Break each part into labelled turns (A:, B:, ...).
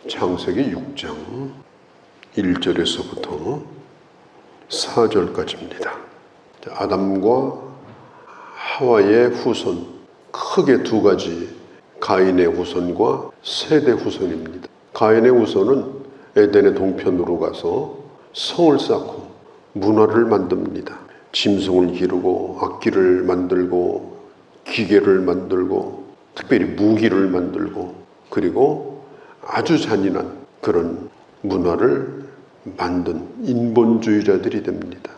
A: 창세기 6장 1절에서부터 4절까지입니다. 아담과 하와의 후손, 크게 두 가지, 가인의 후손과 셋의 후손입니다. 가인의 후손은 에덴의 동편으로 가서 성을 쌓고 문화를 만듭니다. 짐승을 기르고 악기를 만들고 기계를 만들고 특별히 무기를 만들고 그리고 아주 잔인한 그런 문화를 만든 인본주의자들이 됩니다.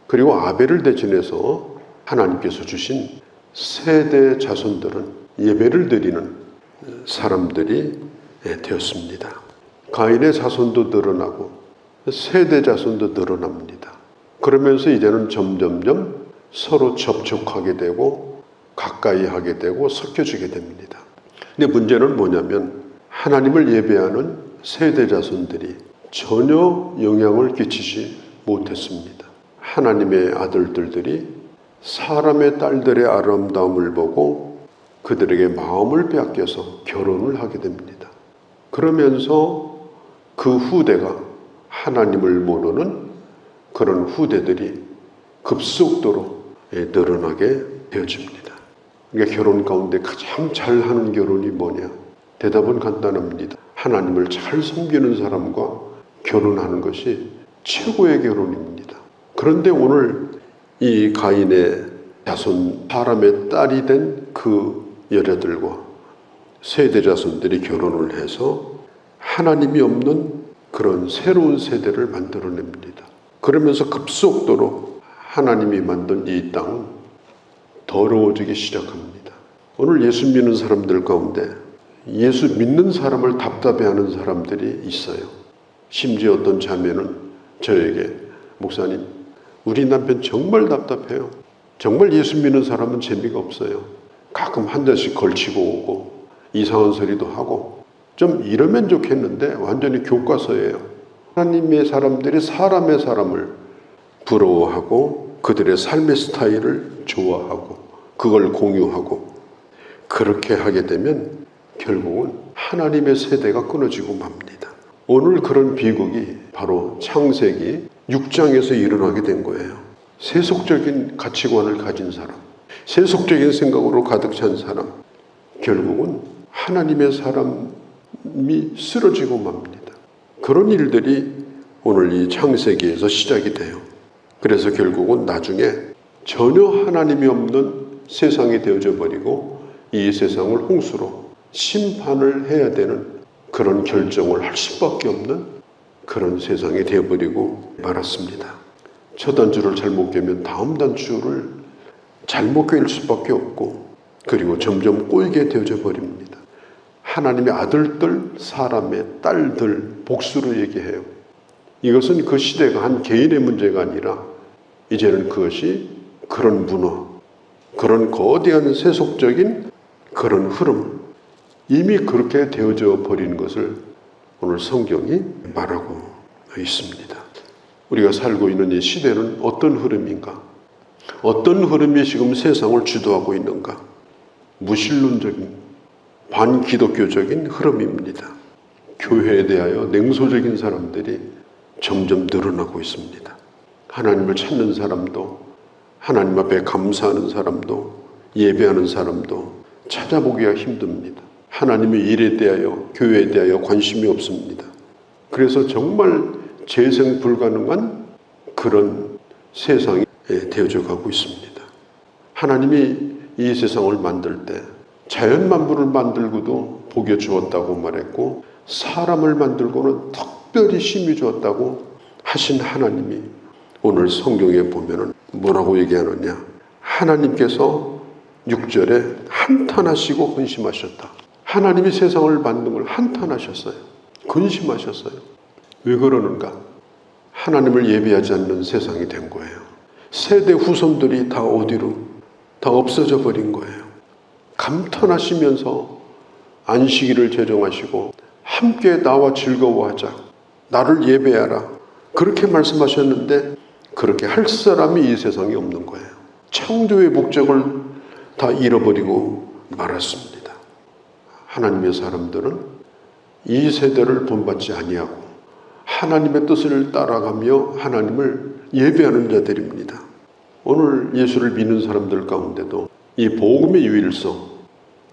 A: 그리고 아벨을 대신해서 하나님께서 주신 세대 자손들은 예배를 드리는 사람들이 되었습니다. 가인의 자손도 늘어나고 세대 자손도 늘어납니다. 그러면서 이제는 점점점 서로 접촉하게 되고 가까이 하게 되고 섞여지게 됩니다. 근데 문제는 뭐냐면 하나님을 예배하는 세대 자손들이 전혀 영향을 끼치지 못했습니다. 하나님의 아들들이 사람의 딸들의 아름다움을 보고 그들에게 마음을 빼앗겨서 결혼을 하게 됩니다. 그러면서 그 후대가 하나님을 모르는 그런 후대들이 급속도로 늘어나게 되어집니다. 그러니까 결혼 가운데 가장 잘하는 결혼이 뭐냐? 대답은 간단합니다. 하나님을 잘 섬기는 사람과 결혼하는 것이 최고의 결혼입니다. 그런데 오늘 이 가인의 자손, 사람의 딸이 된 그 여자들과 세대 자손들이 결혼을 해서 하나님이 없는 그런 새로운 세대를 만들어냅니다. 그러면서 급속도로 하나님이 만든 이 땅은 더러워지기 시작합니다. 오늘 예수 믿는 사람들 가운데 예수 믿는 사람을 답답해하는 사람들이 있어요. 심지어 어떤 자매는 저에게 목사님, 우리 남편 정말 답답해요. 정말 예수 믿는 사람은 재미가 없어요. 가끔 한 잔씩 걸치고 오고 이상한 소리도 하고 좀 이러면 좋겠는데 완전히 교과서예요. 하나님의 사람들이 사람의 사람을 부러워하고 그들의 삶의 스타일을 좋아하고 그걸 공유하고 그렇게 하게 되면 결국은 하나님의 세대가 끊어지고 맙니다. 오늘 그런 비극이 바로 창세기 6장에서 일어나게 된 거예요. 세속적인 가치관을 가진 사람, 세속적인 생각으로 가득 찬 사람, 결국은 하나님의 사람이 쓰러지고 맙니다. 그런 일들이 오늘 이 창세기에서 시작이 돼요. 그래서 결국은 나중에 전혀 하나님이 없는 세상이 되어져 버리고 이 세상을 홍수로 심판을 해야 되는 그런 결정을 할 수밖에 없는 그런 세상이 되어버리고 말았습니다. 첫 단추를 잘못 깨면 다음 단추를 잘못 꿰일 수밖에 없고 그리고 점점 꼬이게 되어져 버립니다. 하나님의 아들들, 사람의 딸들 복수로 얘기해요. 이것은 그 시대가 한 개인의 문제가 아니라 이제는 그것이 그런 문화, 그런 거대한 세속적인 그런 흐름, 이미 그렇게 되어져 버리는 것을 오늘 성경이 말하고 있습니다. 우리가 살고 있는 이 시대는 어떤 흐름인가? 어떤 흐름이 지금 세상을 주도하고 있는가? 무신론적인, 반기독교적인 흐름입니다. 교회에 대하여 냉소적인 사람들이 점점 늘어나고 있습니다. 하나님을 찾는 사람도, 하나님 앞에 감사하는 사람도, 예배하는 사람도 찾아보기가 힘듭니다. 하나님의 일에 대하여, 교회에 대하여 관심이 없습니다. 그래서 정말 재생 불가능한 그런 세상이 되어져 가고 있습니다. 하나님이 이 세상을 만들 때 자연 만물을 만들고도 복여 주었다고 말했고 사람을 만들고는 특별히 심히 주었다고 하신 하나님이 오늘 성경에 보면은 뭐라고 얘기하느냐? 하나님께서 6절에 한탄하시고 근심하셨다. 하나님이 세상을 만든 걸 한탄하셨어요. 근심하셨어요. 왜 그러는가? 하나님을 예배하지 않는 세상이 된 거예요. 세대 후손들이 다 어디로? 다 없어져 버린 거예요. 감탄하시면서 안식일을 제정하시고 함께 나와 즐거워하자. 나를 예배하라. 그렇게 말씀하셨는데 그렇게 할 사람이 이 세상에 없는 거예요. 창조의 목적을 다 잃어버리고 말았습니다. 하나님의 사람들은 이 세대를 본받지 아니하고 하나님의 뜻을 따라가며 하나님을 예배하는 자들입니다. 오늘 예수를 믿는 사람들 가운데도 이 복음의 유일성,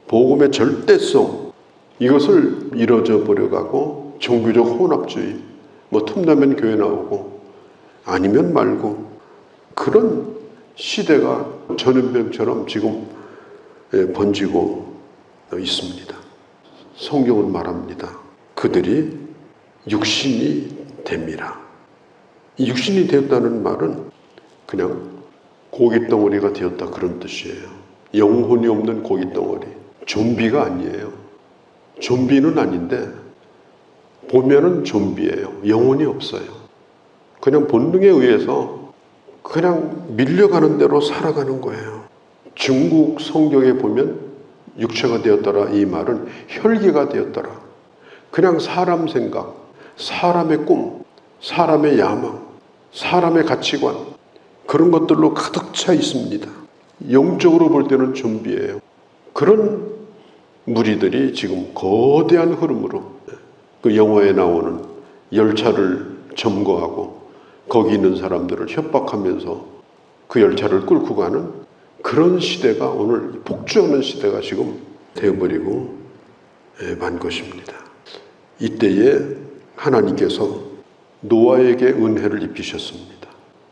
A: 복음의 절대성, 이것을 잃어져 버려가고 종교적 혼합주의, 틈나면 교회 나오고 아니면 말고, 그런 시대가 전염병처럼 지금 번지고 있습니다. 성경은 말합니다. 그들이 육신이 됨이라. 이 육신이 되었다는 말은 그냥 고깃덩어리가 되었다, 그런 뜻이에요. 영혼이 없는 고깃덩어리. 좀비가 아니에요. 좀비는 아닌데 보면은 좀비예요. 영혼이 없어요. 그냥 본능에 의해서 그냥 밀려가는 대로 살아가는 거예요. 중국 성경에 보면 육체가 되었더라, 이 말은 혈기가 되었더라. 그냥 사람 생각, 사람의 꿈, 사람의 야망, 사람의 가치관, 그런 것들로 가득 차 있습니다. 영적으로 볼 때는 좀비예요. 그런 무리들이 지금 거대한 흐름으로 그 영화에 나오는 열차를 점거하고 거기 있는 사람들을 협박하면서 그 열차를 끌고 가는 그런 시대가, 오늘 폭주하는 시대가 지금 되어버리고 만 것입니다. 이때에 하나님께서 노아에게 은혜를 입히셨습니다.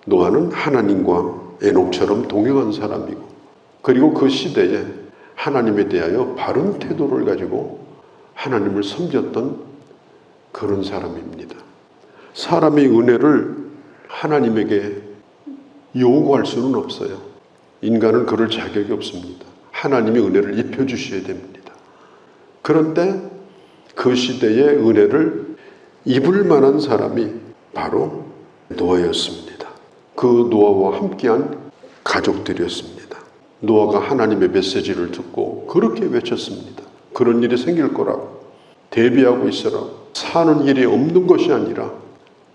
A: 노아는 하나님과 에녹처럼 동행한 사람이고, 그리고 그 시대에 하나님에 대하여 바른 태도를 가지고 하나님을 섬겼던 그런 사람입니다. 사람의 은혜를 하나님에게 요구할 수는 없어요. 인간은 그럴 자격이 없습니다. 하나님이 은혜를 입혀주셔야 됩니다. 그런데 그 시대의 은혜를 입을 만한 사람이 바로 노아였습니다. 그 노아와 함께한 가족들이었습니다. 노아가 하나님의 메시지를 듣고 그렇게 외쳤습니다. 그런 일이 생길 거라고, 대비하고 있으라. 사는 일이 없는 것이 아니라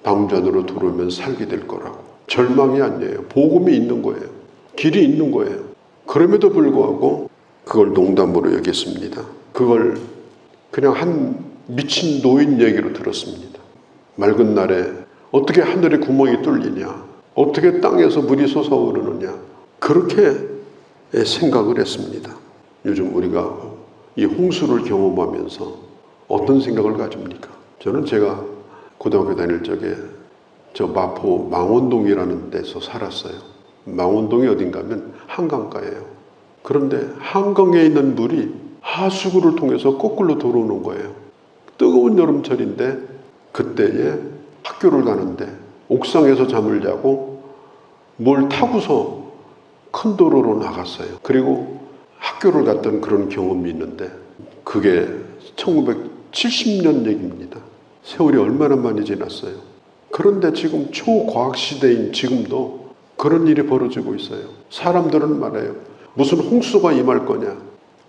A: 방주 안으로 들어오면 살게 될 거라고. 절망이 아니에요. 복음이 있는 거예요. 길이 있는 거예요. 그럼에도 불구하고 그걸 농담으로 여겼습니다. 그걸 그냥 한 미친 노인 얘기로 들었습니다. 맑은 날에 어떻게 하늘에 구멍이 뚫리냐, 어떻게 땅에서 물이 솟아오르느냐, 그렇게 생각을 했습니다. 요즘 우리가 이 홍수를 경험하면서 어떤 생각을 가집니까? 저는 제가 고등학교 다닐 적에 저 마포 망원동이라는 데서 살았어요. 망원동이 어딘가면 한강가예요. 그런데 한강에 있는 물이 하수구를 통해서 거꾸로 들어오는 거예요. 뜨거운 여름철인데 그때에 학교를 가는데 옥상에서 잠을 자고 뭘 타고서 큰 도로로 나갔어요. 그리고 학교를 갔던 그런 경험이 있는데 그게 1970년 얘기입니다. 세월이 얼마나 많이 지났어요. 그런데 지금 초과학 시대인 지금도 그런 일이 벌어지고 있어요. 사람들은 말해요. 무슨 홍수가 임할 거냐,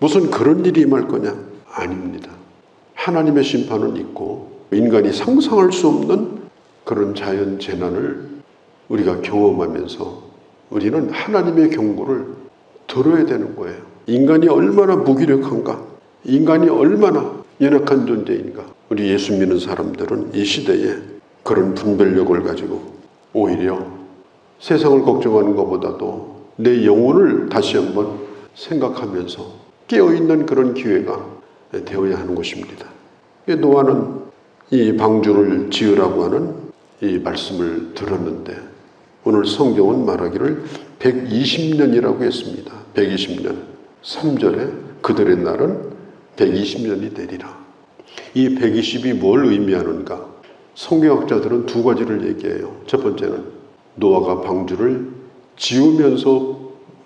A: 무슨 그런 일이 임할 거냐. 아닙니다. 하나님의 심판은 있고 인간이 상상할 수 없는 그런 자연 재난을 우리가 경험하면서 우리는 하나님의 경고를 들어야 되는 거예요. 인간이 얼마나 무기력한가, 인간이 얼마나 연약한 존재인가. 우리 예수 믿는 사람들은 이 시대에 그런 분별력을 가지고 오히려 세상을 걱정하는 것보다도 내 영혼을 다시 한번 생각하면서 깨어있는 그런 기회가 되어야 하는 것입니다. 노아는 이 방주를 지으라고 하는 이 말씀을 들었는데 오늘 성경은 말하기를 120년이라고 했습니다. 120년. 3절에 그들의 날은 120년이 되리라. 이 120이 뭘 의미하는가? 성경학자들은 두 가지를 얘기해요. 첫 번째는 노아가 방주를 지으면서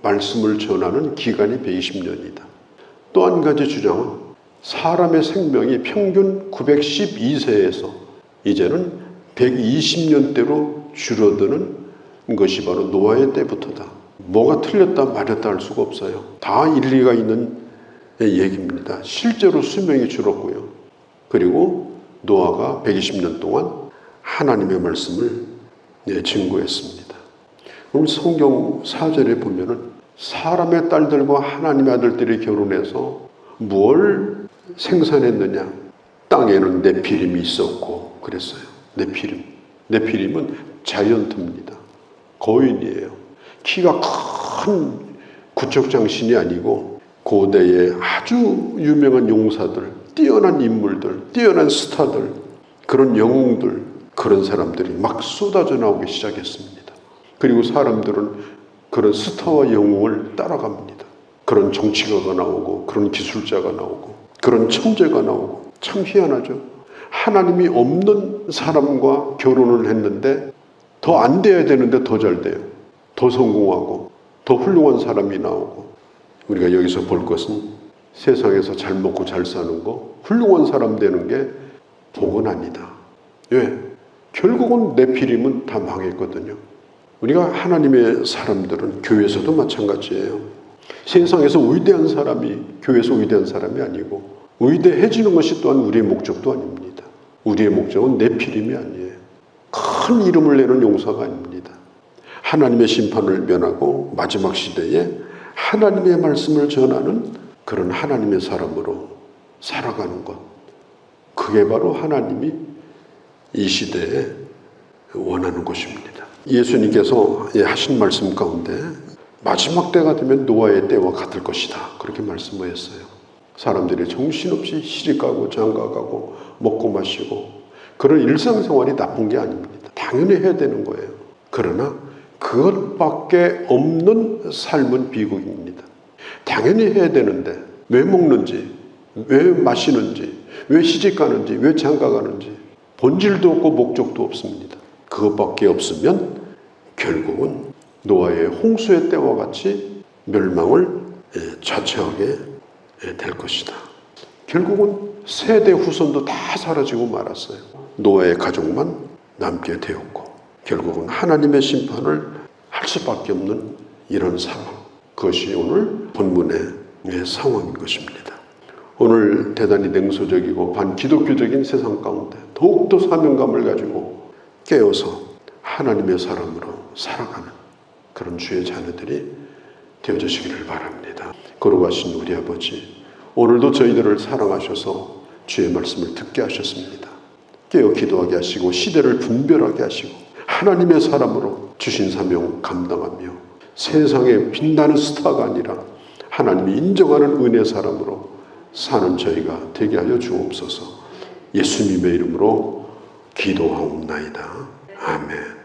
A: 말씀을 전하는 기간이 120년이다. 또 한 가지 주장은 사람의 생명이 평균 912세에서 이제는 120년대로 줄어드는 것이 바로 노아의 때부터다. 뭐가 틀렸다 말했다 할 수가 없어요. 다 일리가 있는 얘기입니다. 실제로 수명이 줄었고요. 그리고 노아가 120년 동안 하나님의 말씀을 증거했습니다. 오늘 성경 4절에 보면은 사람의 딸들과 하나님의 아들들이 결혼해서 뭘 생산했느냐? 땅에는 네피림이 있었고 그랬어요. 네피림은 자이언트입니다. 거인이에요. 키가 큰 구척장신이 아니고 고대의 아주 유명한 용사들, 뛰어난 인물들, 뛰어난 스타들, 그런 영웅들, 그런 사람들이 막 쏟아져 나오기 시작했습니다. 그리고 사람들은 그런 스타와 영웅을 따라갑니다. 그런 정치가가 나오고 그런 기술자가 나오고 그런 천재가 나오고 참 희한하죠. 하나님이 없는 사람과 결혼을 했는데 더 안 돼야 되는데 더 잘 돼요. 더 성공하고 더 훌륭한 사람이 나오고. 우리가 여기서 볼 것은 세상에서 잘 먹고 잘 사는 거, 훌륭한 사람 되는 게 복은 아니다. 왜? 결국은 네피림은 다 망했거든요. 우리가 하나님의 사람들은 교회에서도 마찬가지예요. 세상에서 위대한 사람이 교회에서 위대한 사람이 아니고 위대해지는 것이 또한 우리의 목적도 아닙니다. 우리의 목적은 네피림이 아니에요. 큰 이름을 내는 용사가 아닙니다. 하나님의 심판을 면하고 마지막 시대에 하나님의 말씀을 전하는 그런 하나님의 사람으로 살아가는 것. 그게 바로 하나님이 이 시대에 원하는 것입니다. 예수님께서 하신 말씀 가운데 마지막 때가 되면 노아의 때와 같을 것이다. 그렇게 말씀하셨어요. 사람들이 정신없이 시집가고 장가가고 먹고 마시고 그런 일상생활이 나쁜 게 아닙니다. 당연히 해야 되는 거예요. 그러나 그것밖에 없는 삶은 비극입니다. 당연히 해야 되는데 왜 먹는지, 왜 마시는지, 왜 시집가는지, 왜 장가가는지 본질도 없고 목적도 없습니다. 그것밖에 없으면 결국은 노아의 홍수의 때와 같이 멸망을 자처하게 될 것이다. 결국은 세대 후손도 다 사라지고 말았어요. 노아의 가족만 남게 되었고 결국은 하나님의 심판을 할 수밖에 없는 이런 상황. 그것이 오늘 본문의 상황인 것입니다. 오늘 대단히 냉소적이고 반기독교적인 세상 가운데 더욱더 사명감을 가지고 깨어서 하나님의 사람으로 살아가는 그런 주의 자녀들이 되어주시기를 바랍니다. 거룩하신 우리 아버지, 오늘도 저희들을 사랑하셔서 주의 말씀을 듣게 하셨습니다. 깨어 기도하게 하시고 시대를 분별하게 하시고 하나님의 사람으로 주신 사명 감당하며 세상에 빛나는 스타가 아니라 하나님이 인정하는 은혜 사람으로 사는 저희가 되게 하여 주옵소서. 예수님의 이름으로 기도하옵나이다. 아멘.